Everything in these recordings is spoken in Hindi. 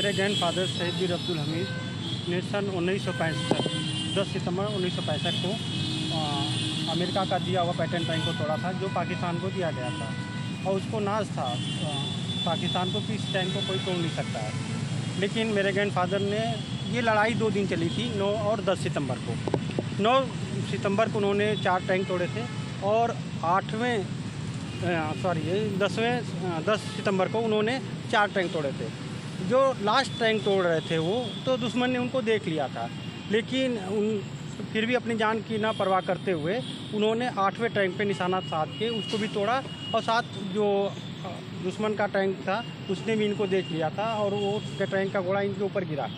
मेरे ग्रैंडफादर शहीद वीर अब्दुल हमीद ने सन 1965 10 सितंबर 1965 को अमेरिका का दिया हुआ पैटर्न टैंक को तोड़ा था, जो पाकिस्तान को दिया गया था। और उसको नाज था पाकिस्तान को कि इस टैंक को कोई तोड़ नहीं सकता है। लेकिन मेरे ग्रैंडफादर ने, ये लड़ाई 2 दिन चली थी, 9 और 10 सितंबर को। 9 सितंबर को उन्होंने 4 टैंक तोड़े थे और 10 सितंबर को उन्होंने 4 टैंक तोड़े थे। जो लास्ट टैंक तोड़ रहे थे वो तो दुश्मन ने उनको देख लिया था, लेकिन फिर भी अपनी जान की ना परवाह करते हुए उन्होंने 8वें टैंक पे निशाना साध के उसको भी तोड़ा। और साथ जो दुश्मन का टैंक था उसने भी इनको देख लिया था और वो उसके टैंक का गोला इनके ऊपर गिरा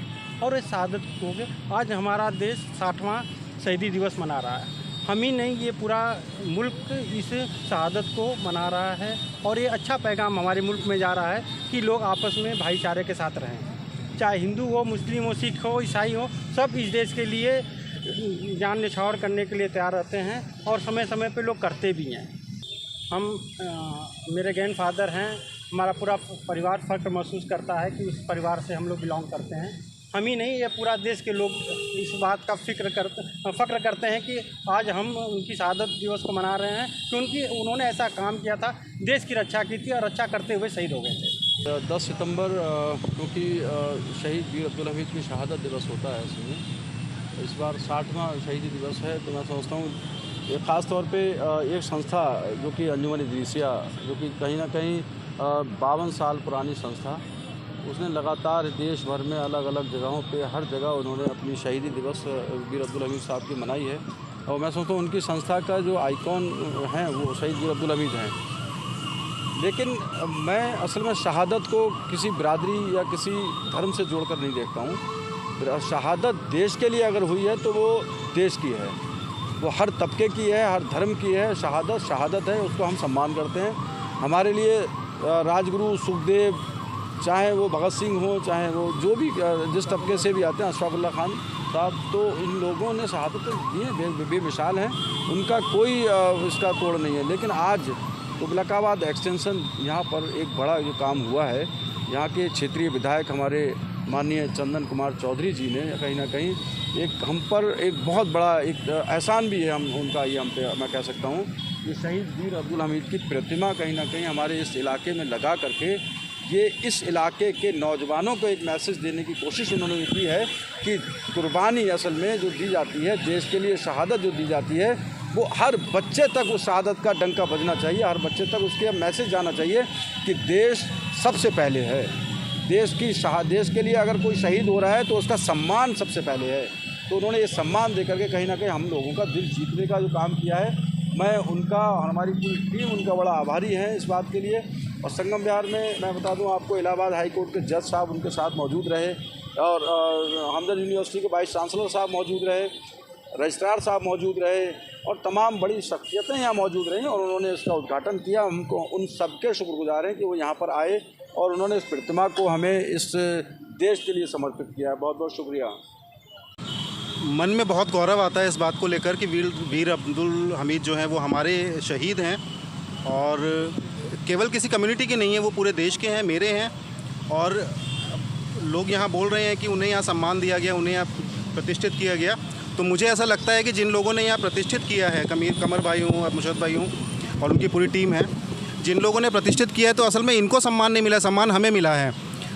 और ये शहादत हो गए। आज हमारा देश 60वां शहीदी दिवस मना रहा है। हम ही नहीं, ये पूरा मुल्क इस शहादत को मना रहा है और ये अच्छा पैगाम हमारे मुल्क में जा रहा है कि लोग आपस में भाईचारे के साथ रहें। चाहे हिंदू हो, मुस्लिम हो, सिख हो, ईसाई हो, सब इस देश के लिए जान न्यौछावर करने के लिए तैयार रहते हैं और समय समय पे लोग करते भी हैं। हम मेरे ग्रैंडफादर हैं, हमारा पूरा परिवार फ़ख्र महसूस करता है कि उस परिवार से हम लोग बिलोंग करते हैं। हम ही नहीं, ये पूरा देश के लोग इस बात का फ़ख्र करते हैं कि आज हम उनकी शहादत दिवस को मना रहे हैं कि उन्होंने ऐसा काम किया था, देश की रक्षा की थी और रक्षा करते हुए शहीद हो गए थे। 10 सितंबर क्योंकि शहीद वीर अब्दुल हमीद की शहादत दिवस होता है, इसमें इस बार 60वां शहीदी दिवस है। तो मैं समझता हूँ ख़ास तौर पे एक संस्था जो कि अंजुमन इदरीसिया, जो कि कहीं ना कहीं 52 साल पुरानी संस्था, उसने लगातार देश भर में अलग अलग जगहों पे हर जगह उन्होंने अपनी शहीदी दिवस वीर अब्दुल हमीद साहब की मनाई है। और मैं सोचता हूँ उनकी संस्था का जो आइकॉन हैं वो शहीद वीर अब्दुल हमीद हैं। लेकिन मैं असल में शहादत को किसी बिरादरी या किसी धर्म से जोड़कर नहीं देखता हूँ। शहादत देश के लिए अगर हुई है तो वो देश की है, वो हर तबके की है, हर धर्म की है। शहादत है, उसको हम सम्मान करते हैं। हमारे लिए राजगुरु सुखदेव, चाहे वो भगत सिंह हो, चाहे वो जो भी जिस तबके से भी आते हैं, अशफाक़ुल्लाह खान साहब, तो इन लोगों ने शहादत दी है, बेमिसाल हैं, उनका कोई इसका तोड़ नहीं है। लेकिन आज तुगलकाबाद एक्सटेंशन यहाँ पर एक बड़ा जो काम हुआ है, यहाँ के क्षेत्रीय विधायक हमारे माननीय चंदन कुमार चौधरी जी ने कहीं ना कहीं एक हम पर एक बहुत बड़ा एक एहसान भी है हम उनका, ये हम पे मैं कह सकता हूँ कि शहीद वीर अब्दुल हमीद की प्रतिमा कहीं ना कहीं हमारे इस इलाके में लगा करके ये इस इलाके के नौजवानों को एक मैसेज देने की कोशिश उन्होंने की है कि कुर्बानी असल में जो दी जाती है देश के लिए, शहादत जो दी जाती है, वो हर बच्चे तक उस शहादत का डंका बजना चाहिए, हर बच्चे तक उसके मैसेज जाना चाहिए कि देश सबसे पहले है। देश के लिए अगर कोई शहीद हो रहा है तो उसका सम्मान सबसे पहले है। तो उन्होंने ये सम्मान दे करके कहीं ना कहीं हम लोगों का दिल जीतने का जो काम किया है, मैं उनका और हमारी पूरी टीम उनका बड़ा आभारी है इस बात के लिए। और संगम विहार में मैं बता दूं आपको, इलाहाबाद हाई कोर्ट के जज साहब उनके साथ मौजूद रहे और हमदर्द यूनिवर्सिटी के वाइस चांसलर साहब मौजूद रहे, रजिस्ट्रार साहब मौजूद रहे और तमाम बड़ी शख्सियतें यहाँ मौजूद रहीं और उन्होंने इसका उद्घाटन किया। हमको उन सबके शुक्रगुजार हैं कि वो यहाँ पर आए और उन्होंने इस प्रतिमा को हमें इस देश के लिए समर्पित किया है। बहुत बहुत शुक्रिया। मन में बहुत गौरव आता है इस बात को लेकर कि वीर अब्दुल हमीद जो हैं वो हमारे शहीद हैं और केवल किसी कम्युनिटी के नहीं हैं, वो पूरे देश के हैं, मेरे हैं। और लोग यहाँ बोल रहे हैं कि उन्हें यहाँ सम्मान दिया गया, उन्हें यहाँ प्रतिष्ठित किया गया। तो मुझे ऐसा लगता है कि जिन लोगों ने यहाँ प्रतिष्ठित किया है, कमर भाई हूँ और मुशर्रफ भाई हूँ और उनकी पूरी टीम है, जिन लोगों ने प्रतिष्ठित किया है, तो असल में इनको सम्मान नहीं मिला, सम्मान हमें मिला है।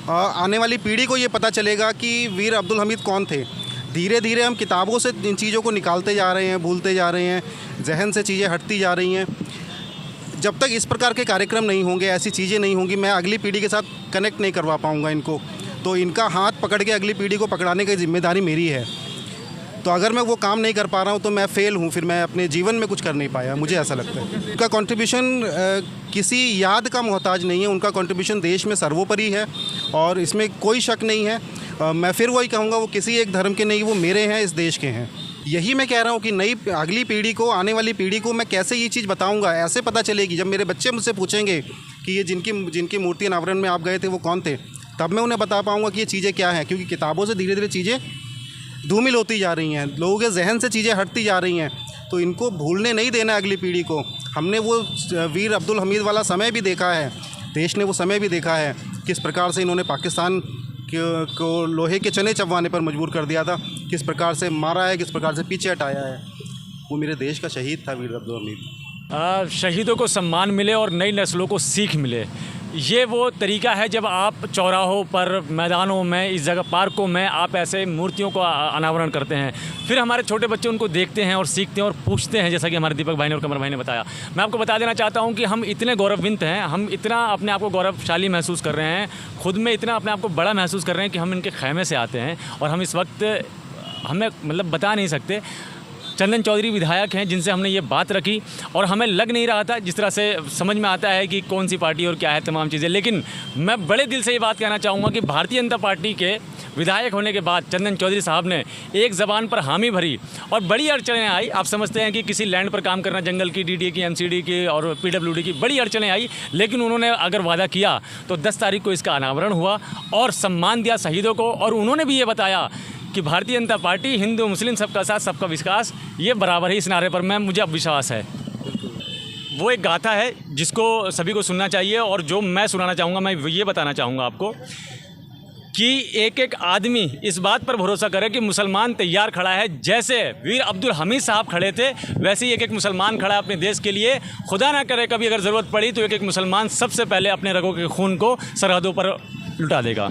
आने वाली पीढ़ी को ये पता चलेगा कि वीर अब्दुल हमीद कौन थे। धीरे धीरे हम किताबों से इन चीज़ों को निकालते जा रहे हैं, भूलते जा रहे हैं, जहन से चीज़ें हटती जा रही हैं। जब तक इस प्रकार के कार्यक्रम नहीं होंगे, ऐसी चीज़ें नहीं होंगी, मैं अगली पीढ़ी के साथ कनेक्ट नहीं करवा पाऊँगा इनको। तो इनका हाथ पकड़ के अगली पीढ़ी को पकड़ाने की जिम्मेदारी मेरी है। तो अगर मैं वो काम नहीं कर पा रहा हूँ तो मैं फ़ेल हूँ, फिर मैं अपने जीवन में कुछ कर नहीं पाया, मुझे ऐसा लगता है। उनका कंट्रीब्यूशन किसी याद का मोहताज नहीं है, उनका कंट्रीब्यूशन देश में सर्वोपरि है और इसमें कोई शक नहीं है। मैं फिर वही कहूँगा, वो किसी एक धर्म के नहीं, वो मेरे हैं, इस देश के हैं। यही मैं कह रहा हूँ कि नई अगली पीढ़ी को, आने वाली पीढ़ी को मैं कैसे ये चीज़ बताऊँगा, ऐसे पता चलेगी जब मेरे बच्चे मुझसे पूछेंगे कि ये जिनकी मूर्ति अनावरण में आप गए थे वो कौन थे, तब मैं उन्हें बता पाऊँगा कि ये चीज़ें क्या हैं। क्योंकि किताबों से धीरे धीरे चीज़ें धूमिल होती जा रही हैं, लोगों के जहन से चीज़ें हटती जा रही हैं, तो इनको भूलने नहीं देना अगली पीढ़ी को। हमने वो वीर अब्दुल हमीद वाला समय भी देखा है, देश ने वो समय भी देखा है, किस प्रकार से इन्होंने पाकिस्तान को लोहे के चने चबवाने पर मजबूर कर दिया था, किस प्रकार से मारा है, किस प्रकार से पीछे हटाया है, वो मेरे देश का शहीद था वीर अब्दुल हमीद। शहीदों को सम्मान मिले और नई नस्लों को सीख मिले, ये वो तरीका है जब आप चौराहों पर, मैदानों में, इस जगह पार्कों में आप ऐसे मूर्तियों को अनावरण करते हैं। फिर हमारे छोटे बच्चे उनको देखते हैं और सीखते हैं और पूछते हैं, जैसा कि हमारे दीपक भाई ने और कमर भाई ने बताया। मैं आपको बता देना चाहता हूं कि हम इतने गौरवान्वित हैं, हम इतना अपने आप को गौरवशाली महसूस कर रहे हैं, खुद में इतना अपने आप को बड़ा महसूस कर रहे हैं कि हम इनके खैमे से आते हैं और हम इस वक्त, हमें मतलब बता नहीं सकते, चंदन चौधरी विधायक हैं जिनसे हमने ये बात रखी और हमें लग नहीं रहा था, जिस तरह से समझ में आता है कि कौन सी पार्टी और क्या है तमाम चीज़ें। लेकिन मैं बड़े दिल से ये बात कहना चाहूँगा कि भारतीय जनता पार्टी के विधायक होने के बाद चंदन चौधरी साहब ने एक ज़बान पर हामी भरी और बड़ी अड़चनें आई। आप समझते हैं कि किसी लैंड पर काम करना, जंगल की, डीडीए की, एमसीडी की और पीडब्ल्यूडी की बड़ी अड़चनें आई, लेकिन उन्होंने अगर वादा किया तो 10 तारीख को इसका अनावरण हुआ और सम्मान दिया शहीदों को। और उन्होंने भी ये बताया कि भारतीय जनता पार्टी हिंदू मुस्लिम सबका साथ सबका विकास, ये बराबर ही इस नारे पर मुझे अब विश्वास है। वो एक गाथा है जिसको सभी को सुनना चाहिए और जो मैं सुनाना चाहूँगा, मैं ये बताना चाहूँगा आपको कि एक एक आदमी इस बात पर भरोसा करे कि मुसलमान तैयार खड़ा है, जैसे वीर अब्दुल हमीद साहब खड़े थे वैसे ही एक एक मुसलमान खड़ा है अपने देश के लिए। खुदा ना करे कभी अगर ज़रूरत पड़ी तो एक एक मुसलमान सबसे पहले अपने रगों के खून को सरहदों पर लुटा देगा।